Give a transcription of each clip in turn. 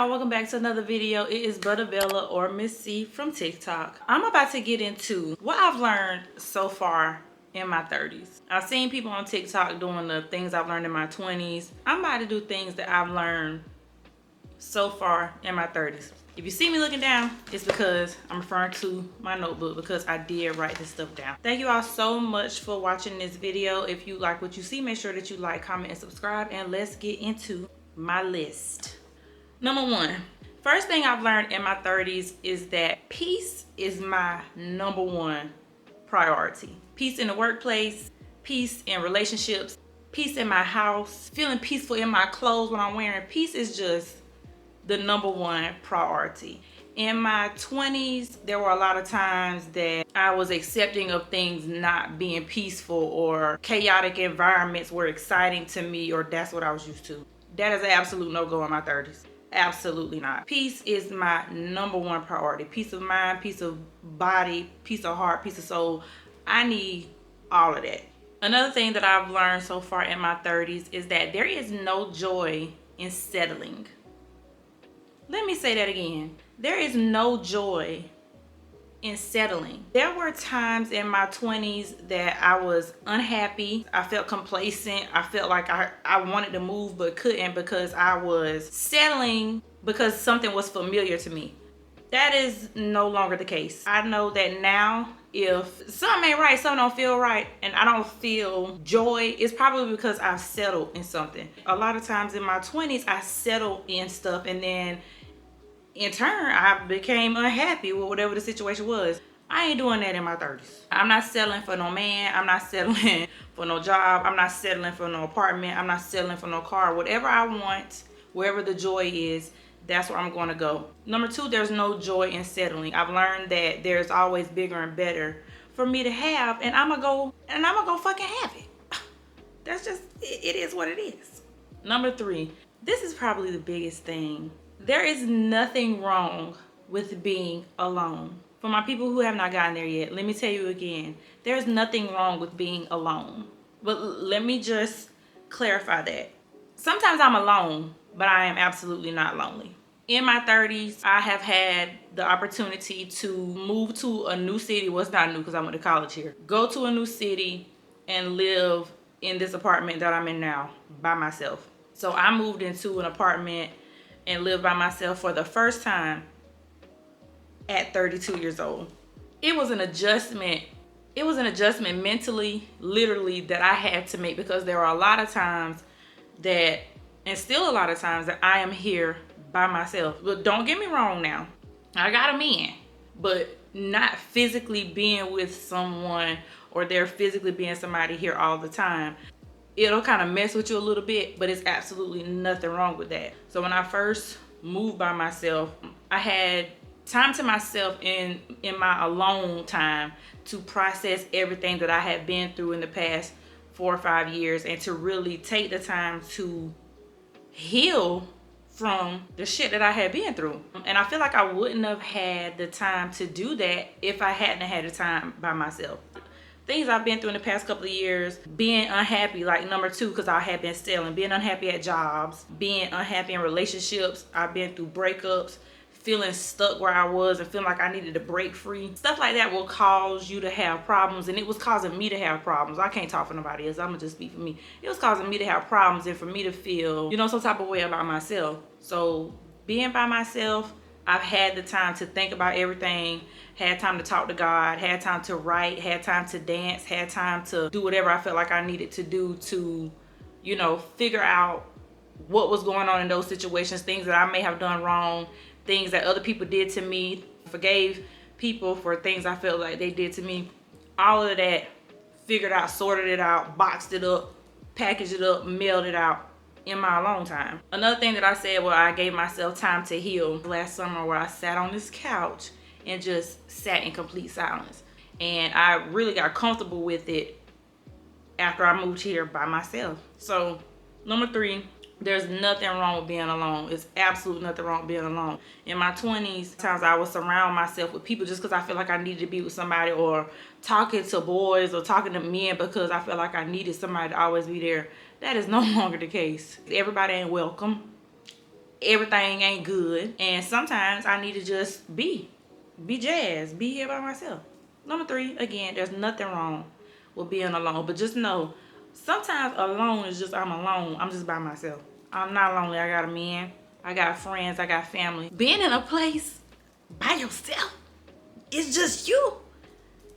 y'all, welcome back to another video. It is Butterbella or Miss C from TikTok. I'm about to get into what I've learned so far in my 30s. I've seen people on TikTok doing the things I've learned in my 20s. I'm about to do things that I've learned so far in my 30s. If you see me looking down, it's because I'm referring to my notebook because I did write this stuff down. Thank you all so much for watching this video. If you like what you see, make sure that you like, comment, and subscribe, and let's get into my list. Number one, first thing I've learned in my 30s is that peace is my number one priority. Peace in the workplace, peace in relationships, peace in my house, feeling peaceful in my clothes when I'm wearing. Peace is just the number one priority. In my 20s, there were a lot of times that I was accepting of things not being peaceful, or chaotic environments were exciting to me, or that's what I was used to. That is an absolute no-go in my 30s. Absolutely not. Peace is my number one priority. Peace of mind, peace of body, peace of heart, peace of soul. I need all of that. Another thing that I've learned so far in my 30s is that there is no joy in settling. Let me say that again. There is no joy in settling. There were times in my 20s that I was unhappy. I felt complacent. I felt like I wanted to move but couldn't because I was settling because something was familiar to me. That is no longer the case. I know that now if something ain't right, something don't feel right, and I don't feel joy, it's probably because I've settled in something. A lot of times in my 20s, I settled in stuff, and then in turn, I became unhappy with whatever the situation was. I ain't doing that in my 30s. I'm not settling for no man. I'm not settling for no job. I'm not settling for no apartment. I'm not settling for no car. Whatever I want, wherever the joy is, that's where I'm going to go. Number two, there's no joy in settling. I've learned that there's always bigger and better for me to have, and I'm gonna go fucking have it. That's just, it is what it is. Number three, this is probably the biggest thing. There is nothing wrong with being alone. For my people who have not gotten there yet, let me tell you again, there's nothing wrong with being alone. But let me just clarify that. Sometimes I'm alone, but I am absolutely not lonely. In my 30s, I have had the opportunity to move to a new city. Well, it's not new because I went to college here. Go to a new city and live in this apartment that I'm in now by myself. So I moved into an apartment and live by myself for the first time at 32 years old. It was an adjustment. It was an adjustment mentally, literally, that I had to make, because there are a lot of times that, and still a lot of times, that I am here by myself. But don't get me wrong now. I got a man, but not physically being with someone, or there physically being somebody here all the time. It'll kind of mess with you a little bit, but it's absolutely nothing wrong with that. So when I first moved by myself, I had time to myself in my alone time to process everything that I had been through in the past 4 or 5 years, and to really take the time to heal from the shit that I had been through. And I feel like I wouldn't have had the time to do that if I hadn't had the time by myself. Things I've been through in the past couple of years, being unhappy, like number two, because I had been stealing, being unhappy at jobs, being unhappy in relationships. I've been through breakups, feeling stuck where I was and feeling like I needed to break free. Stuff like that will cause you to have problems, and it was causing me to have problems. I can't talk for nobody else. I'm gonna just speak for me. It was causing me to have problems and for me to feel, some type of way about myself. So being by myself, I've had the time to think about everything, had time to talk to God, had time to write, had time to dance, had time to do whatever I felt like I needed to do to, figure out what was going on in those situations, things that I may have done wrong, things that other people did to me, forgave people for things I felt like they did to me. All of that, figured out, sorted it out, boxed it up, packaged it up, mailed it out in my alone time. Another thing that I said, I gave myself time to heal last summer, where I sat on this couch and just sat in complete silence. And I really got comfortable with it after I moved here by myself. So number three, there's nothing wrong with being alone. It's absolutely nothing wrong with being alone. In my 20s, times I would surround myself with people just because I feel like I needed to be with somebody, or talking to boys or talking to men because I felt like I needed somebody to always be there. That is no longer the case. Everybody ain't welcome. everything ain't good. And sometimes I need to just be jazz, be here by myself. Number 3, again, there's nothing wrong with being alone. But just know, sometimes alone is just I'm alone. I'm just by myself. I'm not lonely. I got a man. I got friends. I got family. Being in a place by yourself, it's just you.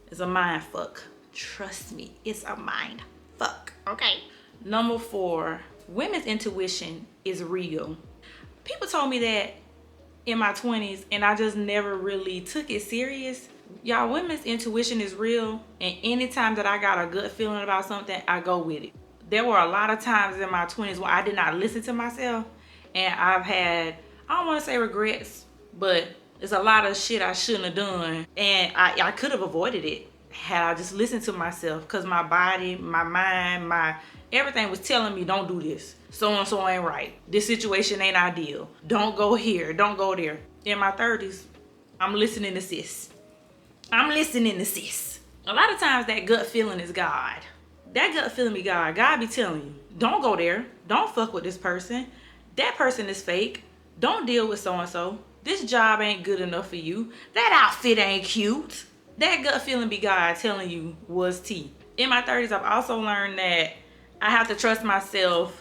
It's a mind fuck. Trust me, it's a mind fuck. Okay. Number 4, women's intuition is real. People told me that in my 20s and I just never really took it serious. Y'all, women's intuition is real, and anytime that I got a good feeling about something, I go with it. There were a lot of times in my 20s when I did not listen to myself, and I've had, I don't want to say regrets, but it's a lot of shit I shouldn't have done, and I could have avoided it had I just listened to myself, because my body, my mind, my everything was telling me, don't do this. So and so ain't right. This situation ain't ideal. Don't go here. Don't go there. In my 30s, I'm listening to sis. I'm listening to sis. A lot of times that gut feeling is God. That gut feeling be God. God be telling you, don't go there. Don't fuck with this person. That person is fake. Don't deal with so and so. This job ain't good enough for you. That outfit ain't cute. That gut feeling be God telling you was tea. In my 30s, I've also learned that I have to trust myself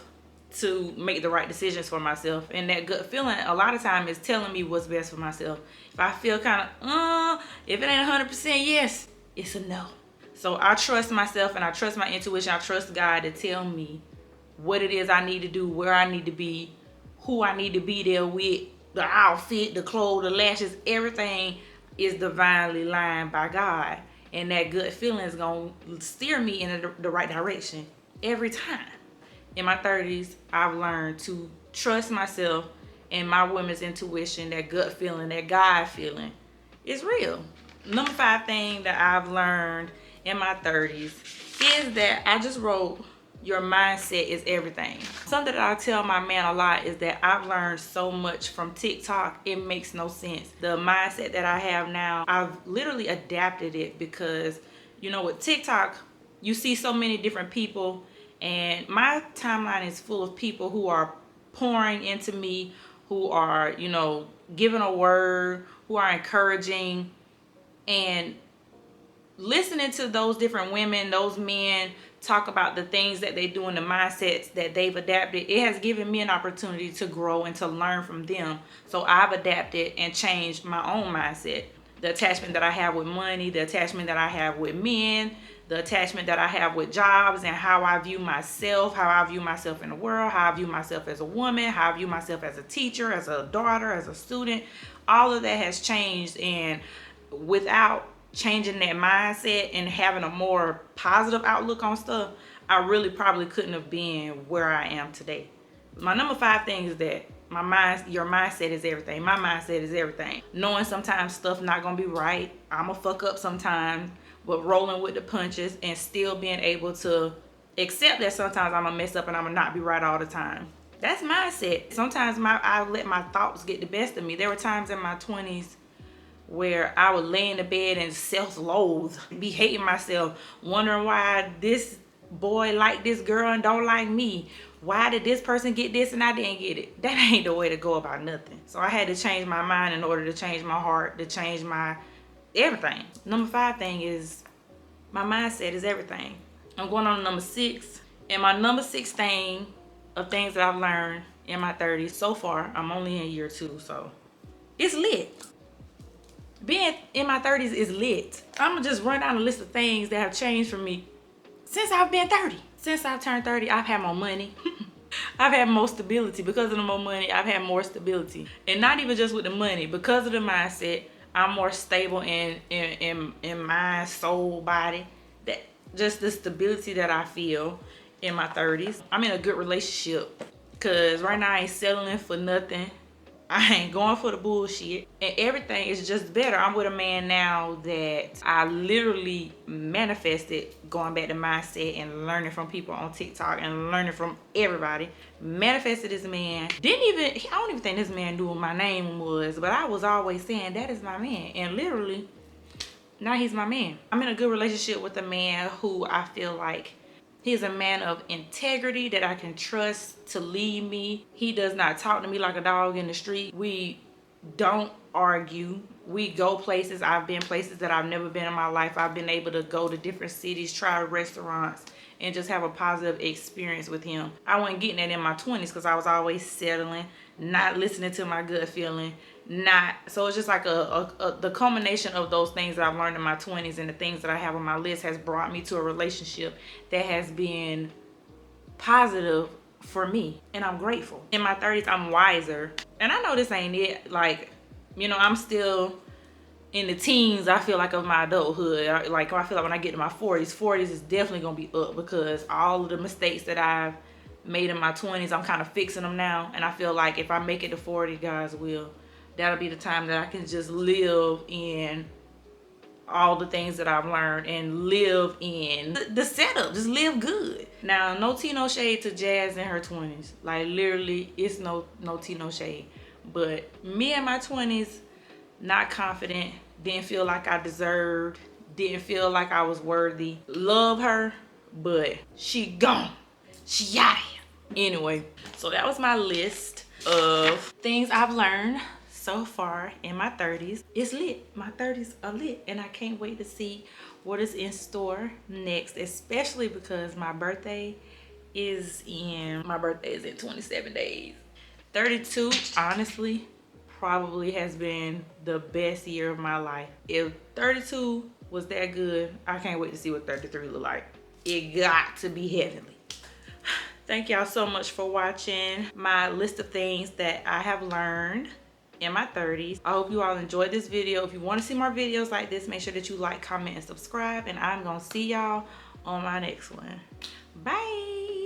to make the right decisions for myself. And that gut feeling a lot of time is telling me what's best for myself. If I feel kind of, if it ain't 100% yes, it's a no. So I trust myself and I trust my intuition. I trust God to tell me what it is I need to do, where I need to be, who I need to be there with, the outfit, the clothes, the lashes, everything is divinely lined by God. And that gut feeling is going to steer me in the right direction every time. In my 30s, I've learned to trust myself and my women's intuition, that gut feeling, that God feeling is real. Number 5 thing that I've learned in my 30s is that I just wrote, your mindset is everything. Something that I tell my man a lot is that I've learned so much from TikTok, it makes no sense. The mindset that I have now, I've literally adapted it because, you know, with TikTok, you see so many different people, and my timeline is full of people who are pouring into me, who are, you know, giving a word, who are encouraging, and listening to those different women, those men talk about the things that they do and the mindsets that they've adapted. It has given me an opportunity to grow and to learn from them. So I've adapted and changed my own mindset. The attachment that I have with money, the attachment that I have with men, the attachment that I have with jobs, and how I view myself, how I view myself in the world, how I view myself as a woman, how I view myself as a teacher, as a daughter, as a student. All of that has changed, and without changing that mindset and having a more positive outlook on stuff, I really probably couldn't have been where I am today. My number 5 thing is that your mindset is everything. My mindset is everything. Knowing sometimes stuff not gonna be right. I'ma fuck up sometimes, but rolling with the punches and still being able to accept that sometimes I'm gonna mess up and I'm gonna not be right all the time. That's mindset. Sometimes I let my thoughts get the best of me. There were times in my 20s where I would lay in the bed and self-loathe, be hating myself, wondering why this boy like this girl and don't like me. Why did this person get this and I didn't get it? That ain't the way to go about nothing. So I had to change my mind in order to change my heart, to change my everything. Number 5 thing is my mindset is everything. I'm going on to number 6. And my number 6 thing of things that I've learned in my 30s so far, I'm only in year 2, so it's lit. Being in my 30s is lit. I'm gonna just run down a list of things that have changed for me since I've been 30. Since I've turned 30, I've had more money. I've had more stability. Because of the more money, I've had more stability. And not even just with the money, because of the mindset, I'm more stable in mind, soul, body. That just the stability that I feel in my 30s. I'm in a good relationship because right now I ain't settling for nothing. I ain't going for the bullshit, and everything is just better. I'm with a man now that I literally manifested, going back to mindset and learning from people on TikTok and learning from everybody. Manifested this man. I don't even think this man knew what my name was, but I was always saying that is my man, and literally now he's my man. I'm in a good relationship with a man who I feel like He's a man of integrity that I can trust to lead me. He does not talk to me like a dog in the street. We don't argue. We go places. I've been places that I've never been in my life. I've been able to go to different cities, try restaurants, and just have a positive experience with him. I wasn't getting that in my 20s because I was always settling, not listening to my gut feeling, so it's just like the culmination of those things that I've learned in my 20s and the things that I have on my list has brought me to a relationship that has been positive for me, and I'm grateful. In my 30s, I'm wiser, and I know this ain't it. Like, you know, I'm still in the teens. I feel like of my adulthood. I feel like when I get to my 40s is definitely gonna be up, because all of the mistakes that I've made in my 20s, I'm kind of fixing them now, and I feel like if I make it to 40, God's will, that'll be the time that I can just live in all the things that I've learned and live in the setup. Just live good. Now, no tea, no shade to Jazz in her 20s. Like, literally, it's no tea, no shade. But me in my 20s, not confident, didn't feel like I deserved, didn't feel like I was worthy. Love her, but she gone. She out here. Anyway, so that was my list of things I've learned so far in my 30s. It's lit. My 30s are lit, and I can't wait to see what is in store next, especially because my birthday is in 27 days. 32, honestly, probably has been the best year of my life. If 32 was that good, I can't wait to see what 33 look like. It got to be heavenly. Thank y'all so much for watching my list of things that I have learned in my 30s. I hope you all enjoyed this video. If you want to see more videos like this, make sure that you like, comment, and subscribe, and I'm gonna see y'all on my next one. Bye.